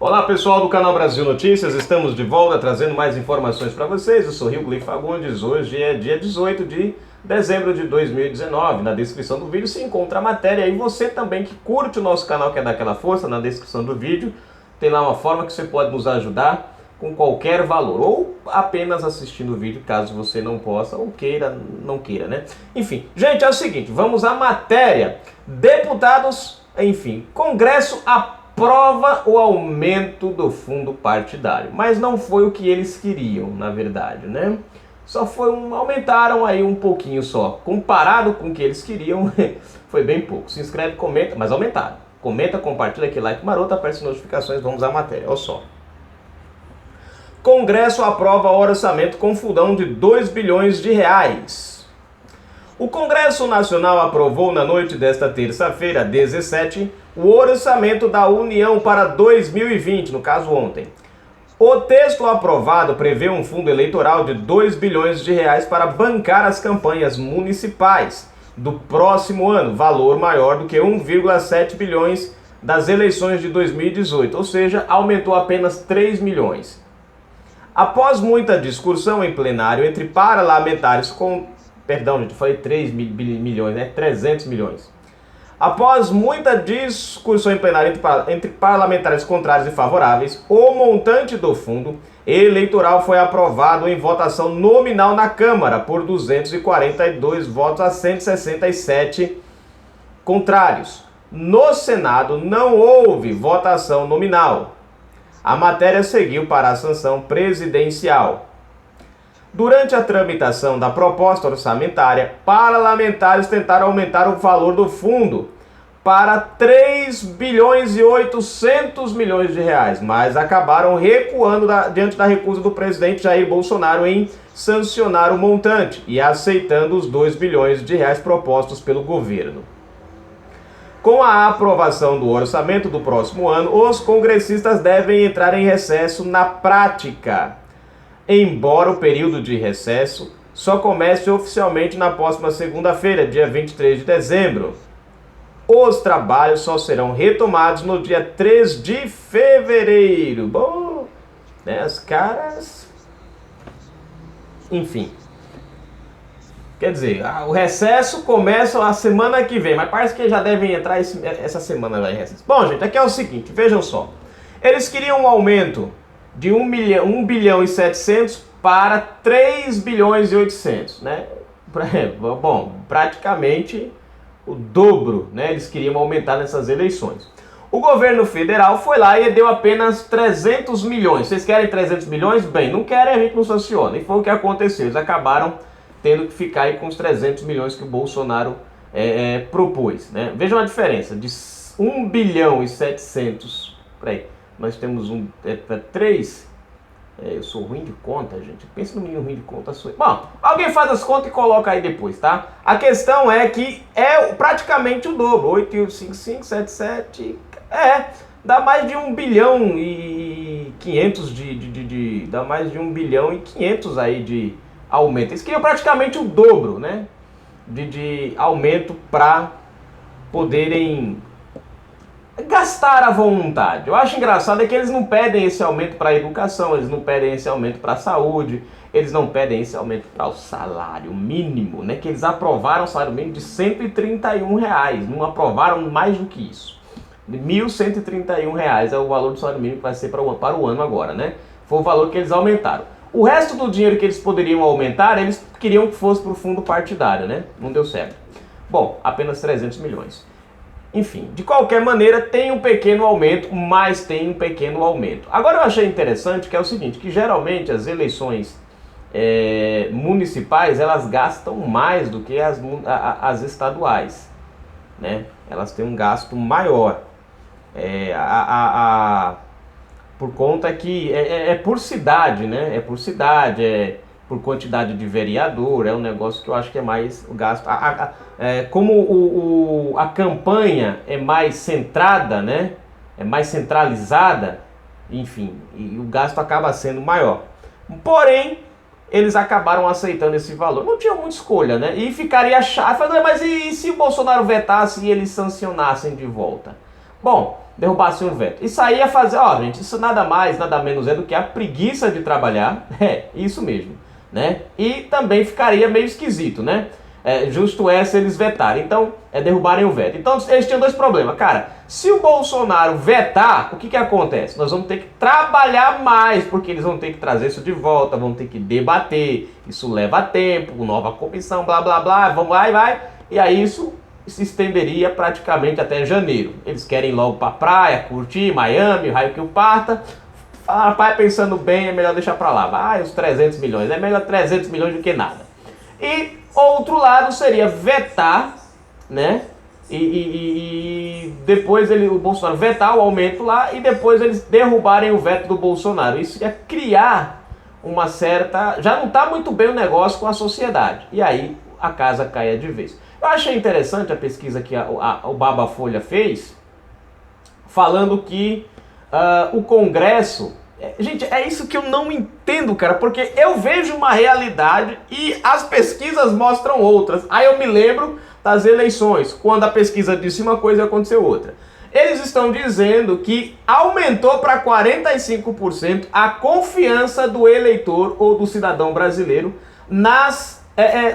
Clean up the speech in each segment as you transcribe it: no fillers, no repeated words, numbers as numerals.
Olá pessoal do canal Brasil Notícias, estamos de volta trazendo mais informações para vocês. Eu sou Rio Gley Fagundes, hoje é dia 18 de dezembro de 2019. Na descrição do vídeo se encontra a matéria e você também que curte o nosso canal, quer dar aquela força, na descrição do vídeo tem lá uma forma que você pode nos ajudar com qualquer valor ou apenas assistindo o vídeo, caso você não possa ou queira, não queira, né? Enfim, gente, é o seguinte, vamos à matéria. Deputados, enfim, Congresso aprova o aumento do fundo partidário, mas não foi o que eles queriam, na verdade, né? Só foi aumentaram aí um pouquinho só, comparado com o que eles queriam, foi bem pouco. Se inscreve, comenta, mas aumentaram. Comenta, compartilha aqui, like maroto, aperte notificações, vamos à matéria, olha só. Congresso aprova orçamento com fundão de 2 bilhões de reais. O Congresso Nacional aprovou na noite desta terça-feira, 17, o orçamento da União para 2020, no caso ontem. O texto aprovado prevê um fundo eleitoral de 2 bilhões de reais para bancar as campanhas municipais do próximo ano, valor maior do que 1,7 bilhões das eleições de 2018, ou seja, aumentou apenas 3 milhões. Após muita discussão em plenário entre parlamentares Perdão, gente, eu falei 3 milhões, né? 300 milhões. Após muita discussão em plenário entre parlamentares contrários e favoráveis, o montante do fundo eleitoral foi aprovado em votação nominal na Câmara por 242 votos a 167 contrários. No Senado não houve votação nominal. A matéria seguiu para a sanção presidencial. Durante a tramitação da proposta orçamentária, parlamentares tentaram aumentar o valor do fundo para 3 bilhões e 800 milhões de reais, mas acabaram recuando diante da recusa do presidente Jair Bolsonaro em sancionar o montante e aceitando os 2 bilhões de reais propostos pelo governo. Com a aprovação do orçamento do próximo ano, os congressistas devem entrar em recesso na prática, embora o período de recesso só comece oficialmente na próxima segunda-feira, dia 23 de dezembro. Os trabalhos só serão retomados no dia 3 de fevereiro. Bom, né, os caras... Enfim. Quer dizer, o recesso começa a semana que vem, mas parece que já devem entrar essa semana lá em recesso. Bom, gente, aqui é o seguinte, vejam só. Eles queriam um aumento de 1 bilhão e 700 para 3 bilhões e 800, né? Bom, praticamente o dobro, né? Eles queriam aumentar nessas eleições. O governo federal foi lá e deu apenas 300 milhões. Vocês querem 300 milhões? Bem, não querem, a gente não sanciona. E foi o que aconteceu. Eles acabaram tendo que ficar aí com os 300 milhões que o Bolsonaro propôs, né? Vejam a diferença de 1 bilhão e 700... Peraí. Nós temos 3. Eu sou ruim de conta, gente. Pensa no menino ruim de conta. Bom, alguém faz as contas e coloca aí depois, tá? A questão é que é praticamente o dobro. 8,557. Dá mais de 1 bilhão e 500 dá mais de 1 bilhão e 500 aí de aumento. Eles queriam praticamente o dobro, né? De aumento para poderem gastar à vontade. Eu acho engraçado é que eles não pedem esse aumento para a educação, eles não pedem esse aumento para a saúde, eles não pedem esse aumento para o salário mínimo, né? Que eles aprovaram o salário mínimo de R$131, não aprovaram mais do que isso. R$1.131 é o valor do salário mínimo que vai ser para o ano agora, né? Foi o valor que eles aumentaram. O resto do dinheiro que eles poderiam aumentar, eles queriam que fosse para o fundo partidário, né? Não deu certo. Bom, apenas 300 milhões. Enfim, de qualquer maneira, tem um pequeno aumento, mas tem um pequeno aumento. Agora eu achei interessante que é o seguinte, que geralmente as eleições municipais, elas gastam mais do que as estaduais, né? Elas têm um gasto maior. Por conta que é por cidade, né? É por cidade, por quantidade de vereador, é um negócio que eu acho que é mais o gasto. Como a campanha é mais centrada, né? É mais centralizada, enfim, e o gasto acaba sendo maior. Porém, eles acabaram aceitando esse valor. Não tinha muita escolha, né? E ficaria chato. Mas e se o Bolsonaro vetasse e eles sancionassem de volta? Bom, derrubassem o veto. Isso aí ia fazer, ó, gente, isso nada mais, nada menos é do que a preguiça de trabalhar, isso mesmo, né? E também ficaria meio esquisito, né? Justo se eles vetarem, então, derrubarem o veto. Então, eles tinham dois problemas, cara. Se o Bolsonaro vetar, o que que acontece? Nós vamos ter que trabalhar mais, porque eles vão ter que trazer isso de volta, vão ter que debater, isso leva tempo, nova comissão, blá, blá, blá, vamos lá e vai, e aí isso se estenderia praticamente até janeiro. Eles querem ir logo pra praia, curtir, Miami, o raio que o parta. Fala, rapaz, pensando bem, é melhor deixar pra lá. Vai, os 300 milhões, é melhor 300 milhões do que nada. E outro lado seria vetar, né? E depois o Bolsonaro vetar o aumento lá e depois eles derrubarem o veto do Bolsonaro. Isso ia criar uma certa... Já não está muito bem o negócio com a sociedade. E aí a casa caia de vez. Eu achei interessante a pesquisa que o Baba Folha fez, falando que o Congresso... Gente, é isso que eu não entendo, cara, porque eu vejo uma realidade e as pesquisas mostram outras. Aí eu me lembro das eleições, quando a pesquisa disse uma coisa e aconteceu outra. Eles estão dizendo que aumentou para 45% a confiança do eleitor ou do cidadão brasileiro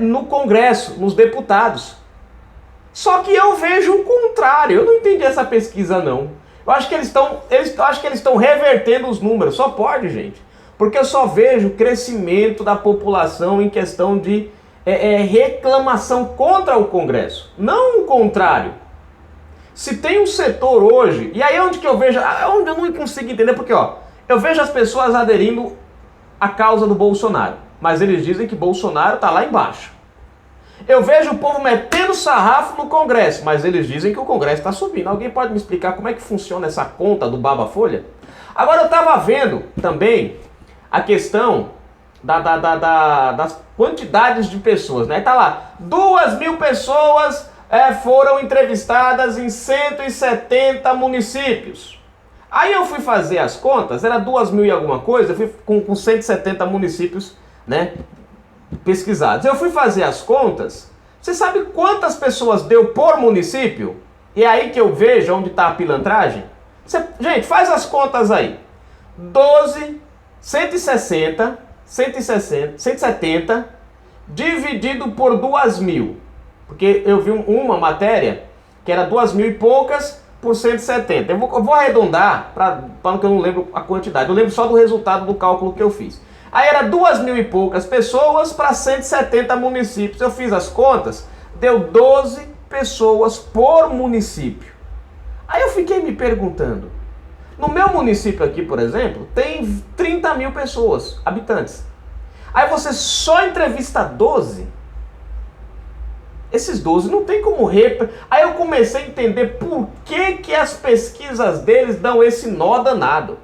no Congresso, nos deputados. Só que eu vejo o contrário, eu não entendi essa pesquisa não. Eu acho que eles estão revertendo os números, só pode, gente. Porque eu só vejo crescimento da população em questão de reclamação contra o Congresso, não o contrário. Se tem um setor hoje, e aí onde que eu vejo, onde eu não consigo entender, porque ó, eu vejo as pessoas aderindo à causa do Bolsonaro, mas eles dizem que Bolsonaro está lá embaixo. Eu vejo o povo metendo sarrafo no Congresso, mas eles dizem que o Congresso está subindo. Alguém pode me explicar como é que funciona essa conta do Baba Folha? Agora eu estava vendo também a questão das quantidades de pessoas, né? Tá lá, 2.000 pessoas foram entrevistadas em 170 municípios. Aí eu fui fazer as contas, era 2.000 e alguma coisa, eu fui com 170 municípios, né, pesquisados. Eu fui fazer as contas. Você sabe quantas pessoas deu por município? E é aí que eu vejo onde está a pilantragem. Gente, faz as contas aí. 12, 160, 170 dividido por 2.000. Porque eu vi uma matéria que era 2.000 e poucas por 170. Eu vou arredondar para que eu não lembro a quantidade. Eu lembro só do resultado do cálculo que eu fiz. Aí era 2.000 e poucas pessoas para 170 municípios. Eu fiz as contas, deu 12 pessoas por município. Aí eu fiquei me perguntando, no meu município aqui, por exemplo, tem 30.000 pessoas, habitantes. Aí você só entrevista 12? Esses 12 não tem como Aí eu comecei a entender por que as pesquisas deles dão esse nó danado.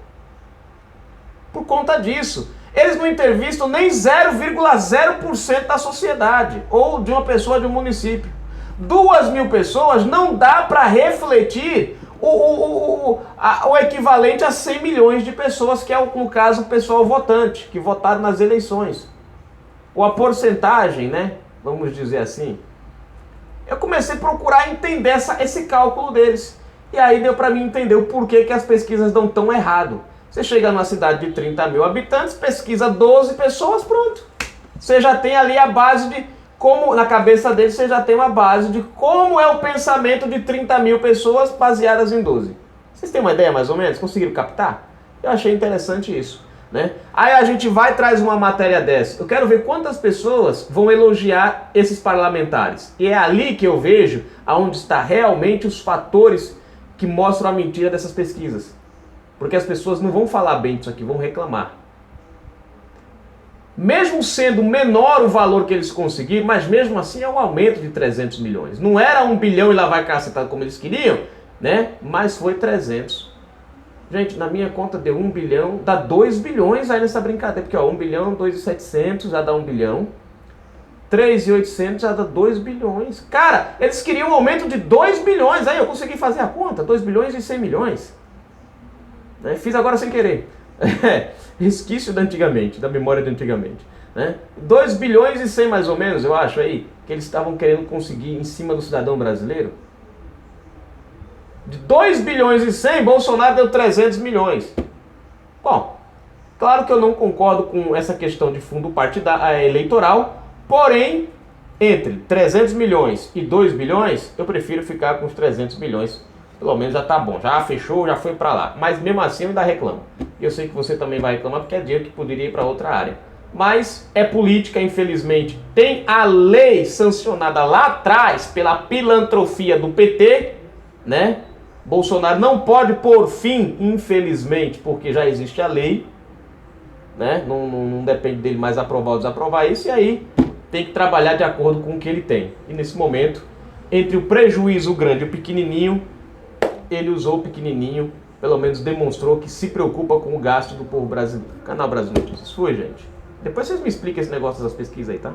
Por conta disso. Eles não entrevistam nem 0,0% da sociedade ou de uma pessoa de um município. 2.000 pessoas não dá para refletir o equivalente a 100 milhões de pessoas, que é, no caso, o pessoal votante, que votaram nas eleições. Ou a porcentagem, né? Vamos dizer assim. Eu comecei a procurar entender esse cálculo deles. E aí deu para mim entender o porquê que as pesquisas dão tão errado. Você chega numa cidade de 30.000 habitantes, pesquisa 12 pessoas, pronto. Você já tem ali a base de como, na cabeça deles, você já tem uma base de como é o pensamento de 30.000 pessoas baseadas em 12. Vocês têm uma ideia mais ou menos? Conseguiram captar? Eu achei interessante isso, né? Aí a gente vai e traz uma matéria dessa. Eu quero ver quantas pessoas vão elogiar esses parlamentares. E é ali que eu vejo aonde está realmente os fatores que mostram a mentira dessas pesquisas. Porque as pessoas não vão falar bem disso aqui, vão reclamar. Mesmo sendo menor o valor que eles conseguiram, mas mesmo assim é um aumento de 300 milhões. Não era 1 bilhão e lá vai cacetado como eles queriam, né? Mas foi 300. Gente, na minha conta deu 1 bilhão, dá 2 bilhões aí nessa brincadeira. Porque ó, 1 bilhão, 2.700 já dá 1 bilhão. 3.800 já dá 2 bilhões. Cara, eles queriam um aumento de 2 bilhões. Aí eu consegui fazer a conta, 2 bilhões e 100 milhões. Fiz agora sem querer. Resquício da antigamente, da memória de antigamente. 2 bilhões e 100 mais ou menos, eu acho aí, que eles estavam querendo conseguir em cima do cidadão brasileiro. De 2 bilhões e 100, Bolsonaro deu 300 milhões. Bom, claro que eu não concordo com essa questão de fundo eleitoral, porém, entre 300 milhões e 2 bilhões, eu prefiro ficar com os 300 milhões. Pelo menos já tá bom, já fechou, já foi para lá. Mas mesmo assim eu ainda reclamo. E eu sei que você também vai reclamar porque é dinheiro que poderia ir para outra área. Mas é política, infelizmente. Tem a lei sancionada lá atrás pela pilantrofia do PT, né? Bolsonaro não pode pôr fim, infelizmente, porque já existe a lei, né? Não depende dele mais aprovar ou desaprovar isso, e aí tem que trabalhar de acordo com o que ele tem. E nesse momento, entre o prejuízo grande e o pequenininho, ele usou o pequenininho, pelo menos demonstrou que se preocupa com o gasto do povo brasileiro. Canal Brasil Notícias. Fui, gente. Depois vocês me explicam esse negócio das pesquisas aí, tá?